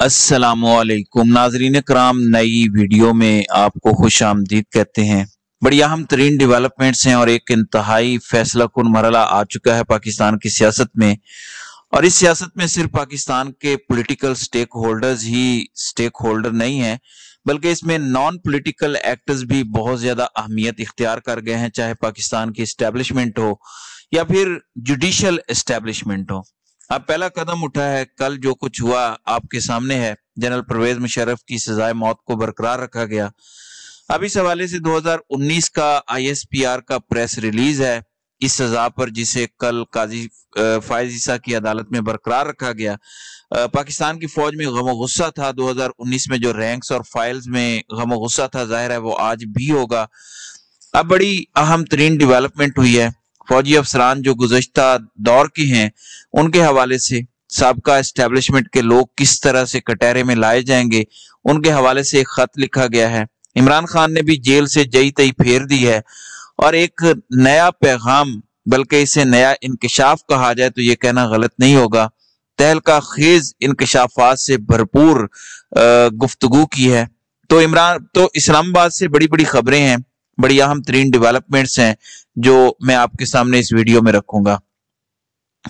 अस्सलाम वालेकुम नाजरीन कराम, नई वीडियो में आपको खुश आमदीद कहते हैं। बड़ी अहम तरीन डेवलपमेंट्स हैं और एक इंतहाई फैसला कुन मरला आ चुका है पाकिस्तान की सियासत में। और इस सियासत में सिर्फ पाकिस्तान के पॉलिटिकल स्टेक होल्डर्स ही स्टेक होल्डर नहीं है, बल्कि इसमें नॉन पॉलिटिकल एक्टर्स भी बहुत ज्यादा अहमियत इख्तियार कर गए हैं, चाहे पाकिस्तान की एस्टेब्लिशमेंट हो या फिर जुडिशल एस्टेब्लिशमेंट हो। अब पहला कदम उठा है, कल जो कुछ हुआ आपके सामने है। जनरल परवेज मुशर्रफ की सजाए मौत को बरकरार रखा गया। अब इस हवाले से 2019 का ISPR का प्रेस रिलीज है इस सजा पर, जिसे कल काजी फायज ईसा की अदालत में बरकरार रखा गया। पाकिस्तान की फौज में गम गुस्सा था 2019 में, जो रैंक्स और फाइल्स में गम गुस्सा था, जाहिर है वो आज भी होगा। अब बड़ी अहम तरीन डेवलपमेंट हुई है। फौजी अफसरान जो गुज़श्ता दौर के हैं उनके हवाले से साबका एस्टेब्लिशमेंट के लोग किस तरह से कटहरे में लाए जाएंगे, उनके हवाले से एक खत लिखा गया है। इमरान खान ने भी जेल से जई तई फेर दी है और एक नया पैगाम, बल्कि इसे नया इंकशाफ कहा जाए तो ये कहना गलत नहीं होगा, तहलका खेज इंकशाफात से भरपूर गुफ्तगू की है। तो इस्लामाबाद से बड़ी बड़ी खबरें हैं, बड़ी अहम तरीन डेवलपमेंट्स हैं जो मैं आपके सामने इस वीडियो में रखूंगा।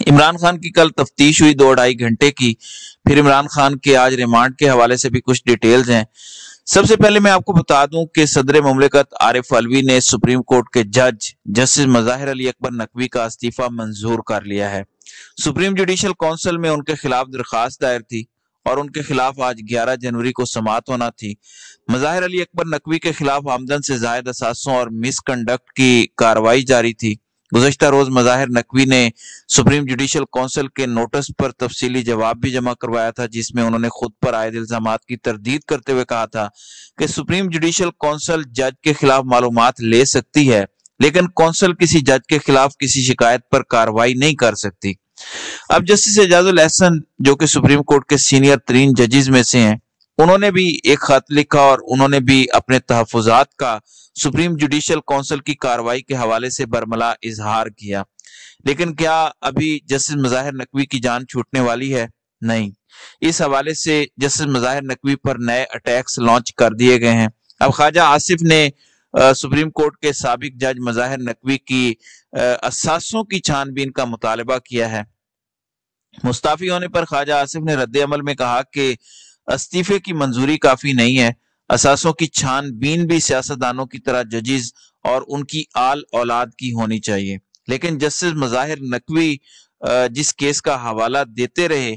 इमरान खान की कल तफ्तीश हुई 2-2.5 घंटे की। फिर इमरान खान के आज रिमांड के हवाले से भी कुछ डिटेल्स हैं। सबसे पहले मैं आपको बता दूं कि सदर मुमलिकत आरिफ अलवी ने सुप्रीम कोर्ट के जज जस्टिस मज़ाहिर अली अकबर नकवी का इस्तीफा मंजूर कर लिया है। सुप्रीम जुडिशल काउंसिल में उनके खिलाफ दरखास्त दायर थी और उनके खिलाफ आज 11 जनवरी को समाअत होना थी। मज़ाहिर अली अकबर नकवी के खिलाफ आमदन से जायद असासों और मिसकंडक्ट की कार्रवाई जारी थी। गुज़श्ता रोज मज़ाहिर नकवी ने सुप्रीम जुडिशल काउंसिल के नोटिस पर तफसीली जवाब भी जमा करवाया था, जिसमें उन्होंने खुद पर आयद इल्जामात की तरदीद करते हुए कहा था कि सुप्रीम जुडिशल काउंसिल जज के खिलाफ मालूमात ले सकती है, लेकिन काउंसिल किसी जज के खिलाफ किसी शिकायत पर कार्रवाई नहीं कर सकती। अब जस्टिस एजाजुल एहसन, जो कि सुप्रीम कोर्ट के सीनियर तरीन जजेस में से हैं, उन्होंने भी एक खत लिखा और उन्होंने भी अपने तहफुजात का सुप्रीम जुडिशल काउंसिल की कार्रवाई के हवाले से बरमला इजहार किया। लेकिन क्या अभी जस्टिस मज़ाहिर नकवी की जान छूटने वाली है? नहीं। इस हवाले से जस्टिस मज़ाहिर नकवी पर नए अटैक्स लॉन्च कर दिए गए हैं। अब ख्वाजा आसिफ ने सुप्रीम कोर्ट के साबिक जज मज़ाहिर नकवी की असासों की छानबीन का मुतालबा किया है। मुस्ताफी होने पर ख्वाजा आसिफ ने रद्द अमल में कहा कि इस्तीफे की मंजूरी काफी नहीं है, असासों की छानबीन भी सियासतदानों की तरह जजेस और उनकी आल औलाद की होनी चाहिए। लेकिन जस्टिस मज़ाहिर नकवी जिस केस का हवाला देते रहे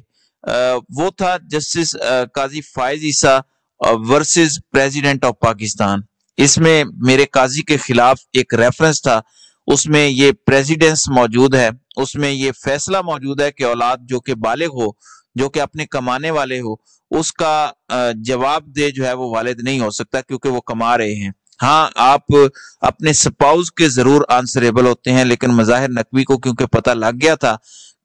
वो था Justice Qazi Faez Isa versus President of Pakistan. इसमें मेरे काजी के खिलाफ एक रेफरेंस था, उसमें ये प्रेसिडेंस मौजूद है, उसमें ये फैसला मौजूद है कि औलाद जो कि बालिग हो, जो कि अपने कमाने वाले हो, उसका जवाब दे जो है वो वालिद नहीं हो सकता, क्योंकि वो कमा रहे हैं। हाँ, आप अपने स्पाउस के जरूर आंसरेबल होते हैं, लेकिन मज़ाहिर नकवी को क्योंकि पता लग गया था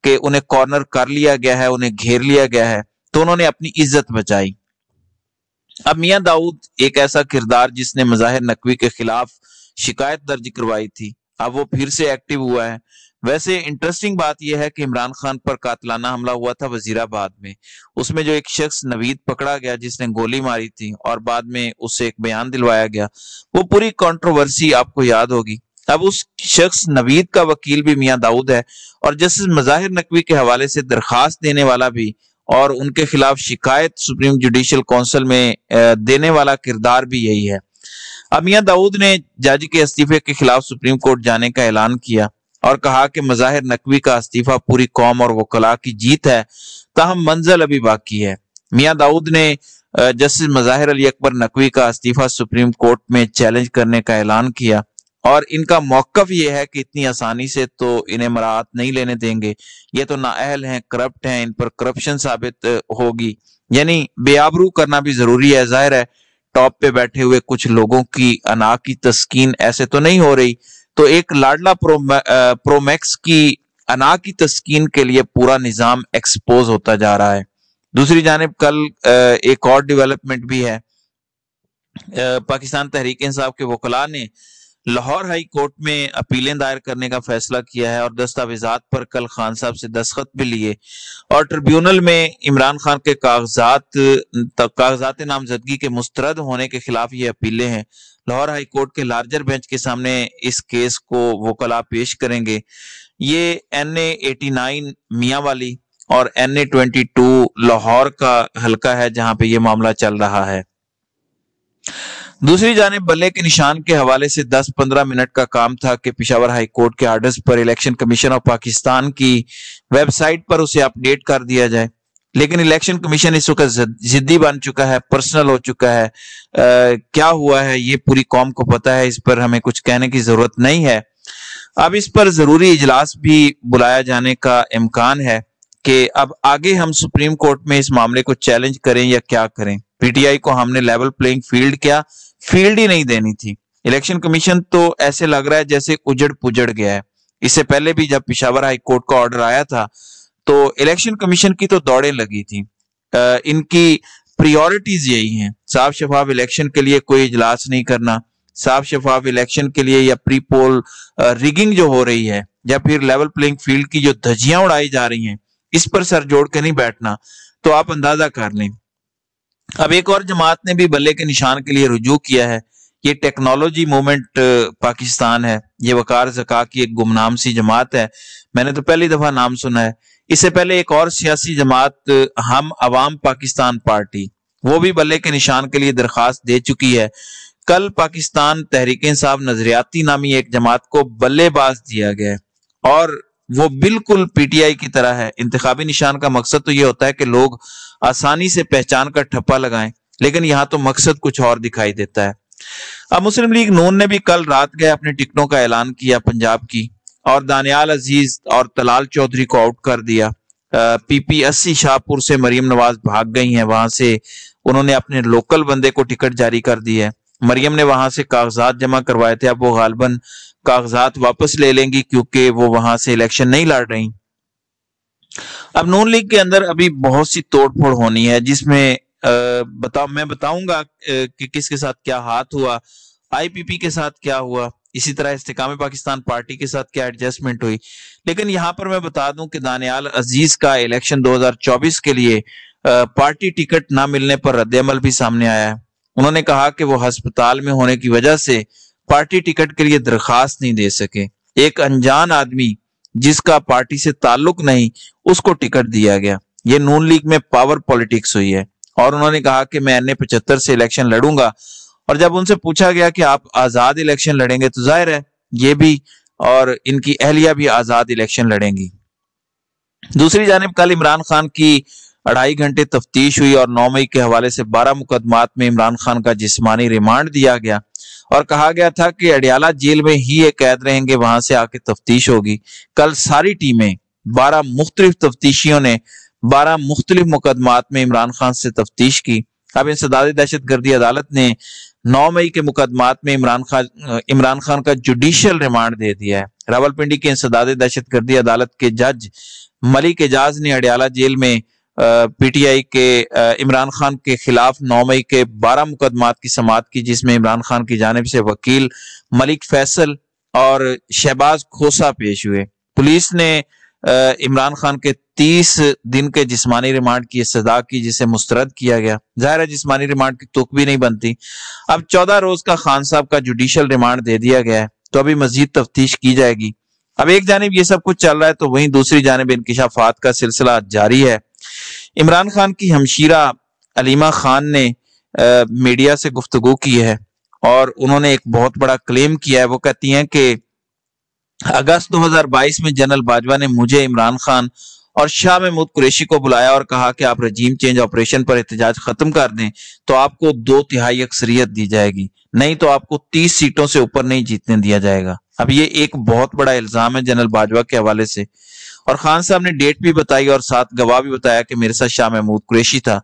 कि उन्हें कॉर्नर कर लिया गया है, उन्हें घेर लिया गया है, तो उन्होंने अपनी इज्जत बचाई। अब मियां दाऊद एक ऐसा किरदार जिसने मज़ाहिर नकवी के खिलाफ शिकायत दर्ज करवाई थी, अब वो फिर से एक्टिव हुआ है। वैसे इंटरेस्टिंग बात यह है कि इमरान खान पर कातलाना हमला हुआ था वजीराबाद में, उसमें जो एक शख्स नवीद पकड़ा गया जिसने गोली मारी थी और बाद में उससे एक बयान दिलवाया गया, वो पूरी कंट्रोवर्सी आपको याद होगी। अब उस शख्स नवीद का वकील भी मियां दाऊद है और जस्टिस मज़ाहिर नकवी के हवाले से दरखास्त देने वाला भी और उनके खिलाफ शिकायत सुप्रीम जुडिशल काउंसिल में देने वाला किरदार भी यही है। अब मियां दाऊद ने जज के इस्तीफे के खिलाफ सुप्रीम कोर्ट जाने का ऐलान किया और कहा कि मज़ाहिर नकवी का इस्तीफा पूरी कौम और वकला की जीत है, ताहम मंजिल अभी बाकी है। मियां दाऊद ने जस्टिस मज़ाहिर अली अकबर नकवी का इस्तीफा सुप्रीम कोर्ट में चैलेंज करने का ऐलान किया और इनका मौक़िफ़ ये है कि इतनी आसानी से तो इन्हें मराहत नहीं लेने देंगे, ये तो नाअहल हैं, करप्ट हैं, इन पर करप्शन साबित होगी, यानी बेआबरू करना भी जरूरी है। जाहिर है टॉप पे बैठे हुए कुछ लोगों की अना की तस्कीन ऐसे तो नहीं हो रही, तो एक लाडला प्रोमैक्स की अना की तस्कीन के लिए पूरा निजाम एक्सपोज होता जा रहा है। दूसरी जानिब कल एक और डेवलपमेंट भी है। पाकिस्तान तहरीक इंसाफ के वकला ने लाहौर हाई कोर्ट में अपीलें दायर करने का फैसला किया है और दस्तावेजात पर कल खान साहब से दस्तखत भी लिए और ट्रिब्यूनल में इमरान खान के कागजात नामजदगी के मुस्तरद होने के खिलाफ ये अपीलें हैं। लाहौर हाई कोर्ट के लार्जर बेंच के सामने इस केस को वकला पेश करेंगे। ये NA 89 मियांवाली और NA 22 लाहौर का हलका है जहां पे ये मामला चल रहा है। दूसरी जानिब बल्ले के निशान के हवाले से 10-15 मिनट का काम था कि पेशावर हाई कोर्ट के आर्डर्स पर इलेक्शन कमीशन ऑफ पाकिस्तान की वेबसाइट पर उसे अपडेट कर दिया जाए, लेकिन इलेक्शन कमीशन इस वक्त जिद्दी बन चुका है, पर्सनल हो चुका है। क्या हुआ है ये पूरी कौम को पता है, इस पर हमें कुछ कहने की जरूरत नहीं है। अब इस पर जरूरी इजलास भी बुलाया जाने का इम्कान है कि अब आगे हम सुप्रीम कोर्ट में इस मामले को चैलेंज करें या क्या करें। PTI को हमने लेवल प्लेइंग फील्ड ही नहीं देनी थी। इलेक्शन कमीशन तो ऐसे लग रहा है जैसे उजड़ पुजड़ गया है। इससे पहले भी जब पेशावर हाई कोर्ट का ऑर्डर आया था तो इलेक्शन कमीशन की तो दौड़ें लगी थी। इनकी प्रायोरिटीज यही हैं, साफ शफाफ इलेक्शन के लिए कोई इजलास नहीं करना, साफ शफाफ इलेक्शन के लिए या प्री पोल रिगिंग जो हो रही है या फिर लेवल प्लेइंग फील्ड की जो धज्जियां उड़ाई जा रही हैं, इस पर सर जोड़ के नहीं बैठना। तो आप अंदाजा कर लें। अब एक और जमात ने भी बल्ले के निशान के लिए रुजू किया है। ये टेक्नोलॉजी मूवमेंट पाकिस्तान है। ये वकार ज़का की एक गुमनाम सी जमात है, मैंने तो पहली दफा नाम सुना है। इससे पहले एक और सियासी जमात हम अवाम पाकिस्तान पार्टी, वो भी बल्ले के निशान के लिए दरखास्त दे चुकी है। कल पाकिस्तान तहरीक इंसाफ नजरियाती नामी एक जमात को बल्लेबाज दिया गया और वो बिल्कुल PTI की तरह है। इंतखाबी निशान का मकसद तो ये होता है कि लोग आसानी से पहचान का ठप्पा लगाएं, लेकिन यहाँ तो मकसद कुछ और दिखाई देता है। अब मुस्लिम लीग नून ने भी कल रात गए अपने टिकटों का ऐलान किया पंजाब की, और दानियाल अजीज और तलाल चौधरी को आउट कर दिया। PP 80 शाहपुर से मरियम नवाज भाग गई हैं, वहां से उन्होंने अपने लोकल बंदे को टिकट जारी कर दी है। मरियम ने वहां से कागजात जमा करवाए थे, अब वो गालबन कागजात वापस ले लेंगी क्योंकि वो वहां से इलेक्शन नहीं लड़ रही। अब नून लीग के अंदर अभी बहुत सी तोड़फोड़ होनी है, जिसमें मैं बताऊंगा कि किसके साथ क्या हाथ हुआ, IPP के साथ क्या हुआ, इसी तरह इस्तेकाम पाकिस्तान पार्टी के साथ क्या एडजस्टमेंट हुई। लेकिन यहाँ पर मैं बता दूं कि दानियाल अजीज का इलेक्शन 2024 के लिए पार्टी टिकट ना मिलने पर रद्द-ए-अमल भी सामने आया है। उन्होंने कहा कि वो अस्पताल में होने की वजह से पार्टी टिकट के लिए दरखास्त नहीं दे सके। एक अनजान आदमी जिसका पार्टी से ताल्लुक नहीं, उसको टिकट दिया गया। ये नून लीग में पावर पॉलिटिक्स हुई है। और उन्होंने कहा कि मैं NA 75 से इलेक्शन लड़ूंगा, और जब उनसे पूछा गया कि आप आजाद इलेक्शन लड़ेंगे तो जाहिर है ये भी और इनकी अहलिया भी आजाद इलेक्शन लड़ेंगी। दूसरी जानिब कल इमरान खान की 2.5 घंटे तफ्तीश हुई और 9 मई के हवाले से 12 मुकदमात में इमरान खान का जिस्मानी रिमांड दिया गया और कहा गया था कि अडियाला जेल में ही ये कैद रहेंगे, वहां से आके तफ्तीश होगी। कल सारी टीमें 12 मुख्तलिफ तफ्तीशियों ने 12 मुख्तलिफ मुकदमात में इमरान खान से तफ्तीश की। अब इंसदाद दहशतगर्दी अदालत ने 9 मई के मुकदमात में इमरान खान का जुडिशियल रिमांड दे दिया है। रावलपिंडी के इंसदाद दहशतगर्दी अदालत के जज मलिक एजाज ने अडियाला जेल में PTI के इमरान खान के खिलाफ 9 मई के 12 मुकदमात की समाअत की, जिसमें इमरान खान की जानिब से वकील मलिक फैसल और शहबाज खोसा पेश हुए। पुलिस ने इमरान खान के 30 दिन के जिस्मानी रिमांड की सजा की, जिसे मुस्तरद किया गया। जाहिर है जिस्मानी रिमांड की तुक भी नहीं बनती। अब 14 रोज का खान साहब का जुडिशियल रिमांड दे दिया गया है, तो अभी मजीद तफ्तीश की जाएगी। अब एक जानिब ये सब कुछ चल रहा है तो वहीं दूसरी जानिब इंकिशाफात का सिलसिला जारी है। इमरान खान की हमशीरा अलीमा खान ने मीडिया से गुफ्तगू की है और उन्होंने एक बहुत बड़ा क्लेम किया है। वो कहती हैं कि अगस्त 2022 में जनरल बाजवा ने मुझे, इमरान खान और शाह महमूद कुरैशी को बुलाया और कहा कि आप रजीम चेंज ऑपरेशन पर एहतजाज खत्म कर दें तो आपको 2/3 अक्सरियत दी जाएगी, नहीं तो आपको 30 सीटों से ऊपर नहीं जीतने दिया जाएगा। अब ये एक बहुत बड़ा इल्जाम है जनरल बाजवा के हवाले से, और खान साहब ने डेट भी बताई और साथ गवाह भी बताया कि मेरे साथ शाह महमूद कुरैशी था।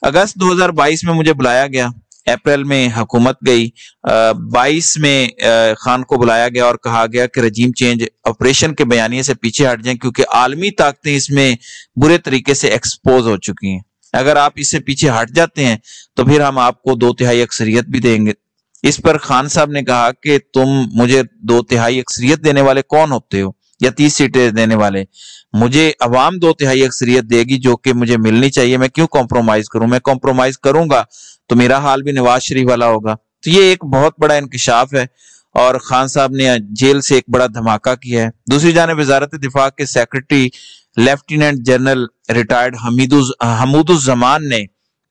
अगस्त 2022 में मुझे बुलाया गया, अप्रैल में हुकूमत गई, 22 में खान को बुलाया गया और कहा गया कि रजीम चेंज ऑपरेशन के बयानिए से पीछे हट जाएं क्योंकि आलमी ताकतें इसमें बुरे तरीके से एक्सपोज हो चुकी हैं। अगर आप इससे पीछे हट जाते हैं तो फिर हम आपको 2/3 अक्सरियत भी देंगे। اس پر خان صاحب نے کہا کہ تم مجھے 2/3 اکثریت دینے والے کون ہوتے ہو یا 30 سیٹیں دینے والے؟ مجھے عوام 2/3 اکثریت دے گی جو کہ مجھے ملنی چاہیے، میں کیوں کمپرومائز کروں؟ میں کمپرومائز کروں گا تو میرا حال بھی نواز شریف والا ہوگا۔ تو یہ ایک بہت بڑا انکشاف ہے اور خان صاحب نے جیل سے ایک بڑا دھماکہ کیا ہے۔ دوسری جانب وزارت دفاع کے secretary lieutenant general retired Hamood Uzzaman نے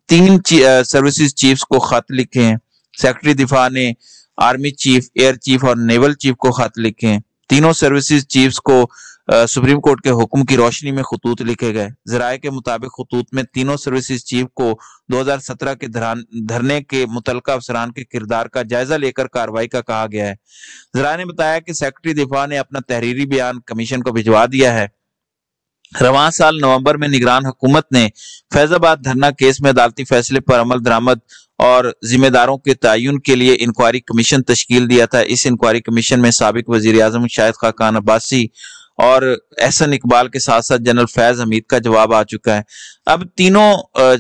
3 سروسز چیفز کو خط لکھے ہیں۔ سیکرٹری دفاع نے آرمی چیف، ایئر چیف اور نیول چیف کو خط لکھے ہیں۔ تینوں سروسز چیفز کو سپریم کورٹ کے حکم کی روشنی میں خطوط لکھے گئے۔ ذرائع کے مطابق خطوط میں تینوں سروسز چیف کو 2017 کے دھرنے کے متعلقہ افسران کے کردار کا جائزہ لے کر کارروائی کا کہا گیا ہے۔ ذرائع نے بتایا کہ سیکرٹری دفاع نے اپنا تحریری بیان کمیشن کو بھجوا دیا ہے۔ رواں سال نومبر میں نگران حکومت نے فیض آباد دھرنا کیس میں عدالتی فیصلے پر عمل درآمد اور ذمہ داروں کے تعین کے لیے انکوائری کمیشن تشکیل دیا تھا۔ اس انکوائری کمیشن میں سابق وزیر اعظم شاہد خاقان عباسی اور احسن اقبال کے ساتھ ساتھ جنرل فیض حمید کا جواب آ چکا ہے۔ اب تینوں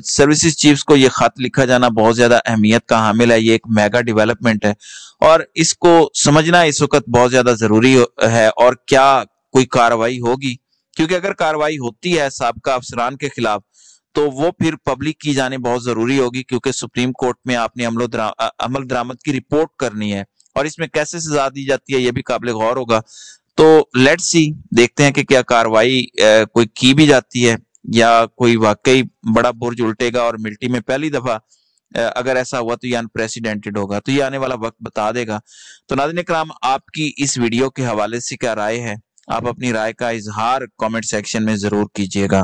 سروسز چیفز کو یہ خط لکھا جانا بہت زیادہ اہمیت کا حامل ہے۔ یہ ایک میگا ڈیولپمنٹ ہے اور اس کو سمجھنا اس وقت بہت زیادہ ضروری ہے۔ اور کیا کوئی کارروائی ہوگی؟ کیونکہ اگر کارروائی ہوتی ہے سابقہ افسران کے خلاف تو وہ پھر پبلک کی جانے بہت ضروری ہوگی، کیونکہ سپریم کورٹ میں آپ نے عمل درآمد کی رپورٹ کرنی ہے اور اس میں کیسے سزا دی جاتی ہے یہ بھی قابل غور ہوگا۔ تو لیٹس سی، دیکھتے ہیں کہ کیا کارروائی کوئی کی بھی جاتی ہے یا کوئی واقعی بڑا برج الٹے گا اور ملٹی میں پہلی دفعہ اگر ایسا ہوا تو یہ انپریسیڈنٹڈ ہوگا، تو یہ آنے والا وقت بتا دے گا۔ تو ناظرین کرام، آپ کی اس ویڈیو کے حوالے سے کیا رائے ہے؟ آپ اپنی رائے کا اظہار کامنٹ سیکشن میں ضرور کیجیے گا۔